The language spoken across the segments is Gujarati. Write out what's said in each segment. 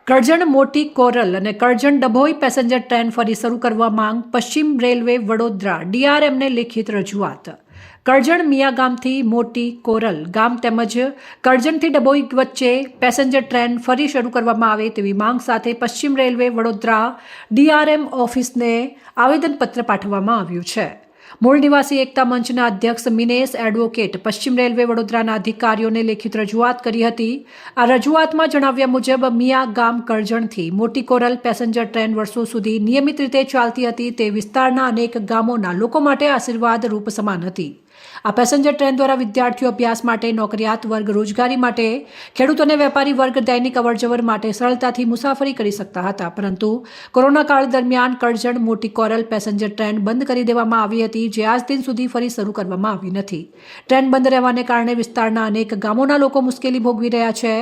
કરજણ મોટી કોરલ અને કરજણ ડભોઈ પેસેન્જર ટ્રેન ફરી શરૂ કરવા માંગ પશ્ચિમ રેલવે વડોદરા ડીઆરએમને લેખિત રજૂઆત। કરજણ મિયાગામથી મોટી કોરલ ગામ તેમજ કરજણથી ડભોઈ વચ્ચે પેસેન્જર ટ્રેન ફરી શરૂ કરવામાં આવે તેવી માંગ સાથે પશ્ચિમ રેલવે વડોદરા ડીઆરએમ ઓફિસને આવેદનપત્ર પાઠવવામાં આવ્યું છે। મૂળ નિવાસી એકતા મંચના અધ્યક્ષ મિનેશ એડવોકેટ પશ્ચિમ રેલવે વડોદરાના અધિકારીઓને લેખિત રજૂઆત કરી હતી। આ રજૂઆતમાં જણાવ્યા મુજબ મિયા ગામ કરજણથી મોટી કોરલ પેસેન્જર ટ્રેન વર્ષો સુધી નિયમિત રીતે ચાલતી હતી। તે વિસ્તારના અનેક ગામોના લોકો માટે આશીર્વાદ રૂપ સમાન હતી। આ પેસેન્જર ટ્રેન દ્વારા વિદ્યાર્થીઓ અભ્યાસ માટે, નોકરિયાત વર્ગ રોજગારી માટે, ખેડૂતો અને વેપારી વર્ગ દૈનિક અવરજવર માટે સરળતાથી મુસાફરી કરી શકતા હતા, પરંતુ કોરોના કાળ દરમિયાન કરજણ મોટી કોરલ પેસેન્જર ટ્રેન બંધ કરી દેવામાં આવી હતી, જે આજ દિન સુધી ફરી શરૂ કરવામાં આવી નથી। ટ્રેન બંધ રહેવાને કારણે વિસ્તારના અનેક ગામોના લોકો મુશ્કેલી ભોગવી રહ્યા છે।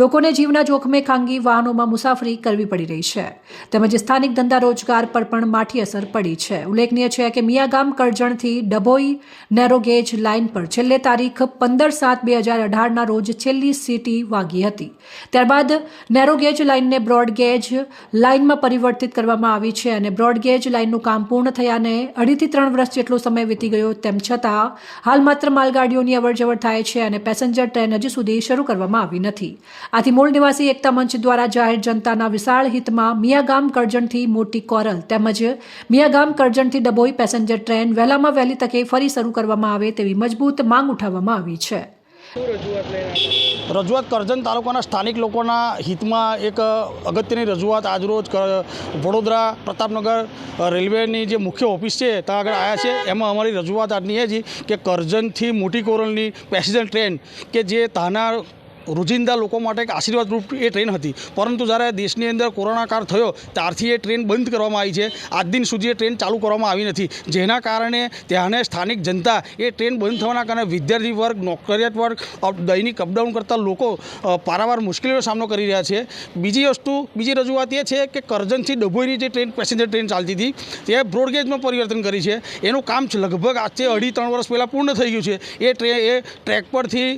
લોકોને જીવના જોખમે ખાનગી વાહનોમાં મુસાફરી કરવી પડી રહી છે, તેમજ સ્થાનિક ધંધા રોજગાર પર પણ માઠી અસર પડી છે। ઉલ્લેખનીય છે કે મિયાગામ કરજણથી ડભોઈ નેરો ગેજ લાઇન પર છેલ્લે તારીખ 15/7/2018 રોજ છેલ્લી સીટી વાગી હતી। ત્યારબાદ નેરો ગેજ લાઇનને બ્રોડ ગેજ લાઇનમાં પરિવર્તિત કરવામાં આવી છે અને બ્રોડ ગેજ લાઇનનું કામ પૂર્ણ થયાને 2.5 થી 3 વર્ષ જેટલો સમય વીતી ગયો। તેમ છતાં હાલ માત્ર માલગાડીઓની અવરજવર થાય છે અને પેસેન્જર ટ્રેન હજી સુધી શરૂ કરવામાં આવી નથી। આથી મૂળ નિવાસી એકતા મંચ દ્વારા જાહેર જનતાના વિશાળ હિતમાં મિયાગામ કરજણથી મોટી કોરલ તેમજ મિયાગામ કરજણથી ડભોઈ પેસેન્જર ટ્રેન વહેલામાં વહેલી તકે ફરી શરૂ કરવામાં આવે તેવી મજબૂત માંગ ઉઠાવવામાં આવી છે। રજૂઆત કરજણ તાલુકાના સ્થાનિક લોકોના હિતમાં એક અગત્યની રજૂઆત આજરોજ વડોદરા પ્રતાપનગર રેલવેની જે મુખ્ય ઓફિસ છે ત્યાં આગળ આવ્યા છે। એમાં અમારી રજૂઆત આજની એ છે કે કરજણથી મોટી કોરલની પેસેન્જર ટ્રેન કે જે ત્યાંના રોજિંદા લોકો માટે એક આશીર્વાદરૂપ એ ટ્રેન હતી, પરંતુ જ્યારે દેશની અંદર કોરોના કાળ થયો ત્યારથી એ ટ્રેન બંધ કરવામાં આવી છે। આજ દિન સુધી એ ટ્રેન ચાલુ કરવામાં આવી નથી, જેના કારણે ત્યાંને સ્થાનિક જનતા એ ટ્રેન બંધ થવાના કારણે વિદ્યાર્થી વર્ગ, નોકરિયાત વર્ગ, દૈનિક અપડાઉન કરતા લોકો પારાવાર મુશ્કેલીનો સામનો કરી રહ્યા છે। બીજી રજૂઆત એ છે કે કરજણથી ડભોઈની જે ટ્રેન પેસેન્જર ટ્રેન ચાલતી હતી તે બ્રોડગેજમાં પરિવર્તન કરી છે। એનું કામ લગભગ આજથી 2.5-3 વર્ષ પહેલાં પૂર્ણ થઈ ગયું છે। એ ટ્રેક પરથી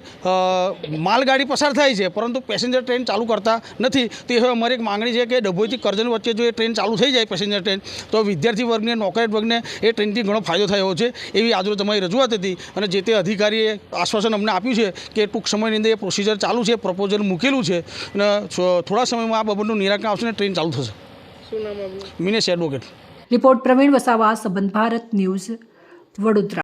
માલગાડી પસાર થાય છે, પરંતુ પેસેન્જર ટ્રેન ચાલુ કરતા નથી। તે હવે અમારી એક માંગણી છે કે ડભોઈથી કરજણ વચ્ચે જો એ ટ્રેન ચાલુ થઈ જાય પેસેન્જર ટ્રેન, તો વિદ્યાર્થી વર્ગને, નોકરિયાત વર્ગને એ ટ્રેનથી ઘણો ફાયદો થયો છે, એવી આજરોજ અમારી રજૂઆત હતી। અને જે તે અધિકારીએ આશ્વાસન અમને આપ્યું છે કે ટૂંક સમયની અંદર એ પ્રોસિજર ચાલુ છે, પ્રપોઝલ મૂકેલું છે અને થોડા સમયમાં આ બાબતનું નિરાકરણ આવશે અને ટ્રેન ચાલુ થશે। શું નામ આપનું? મિનેશ એડવોકેટ। રિપોર્ટ પ્રવીણ વસાવા, સંબંધ ભારત ન્યૂઝ, વડોદરા।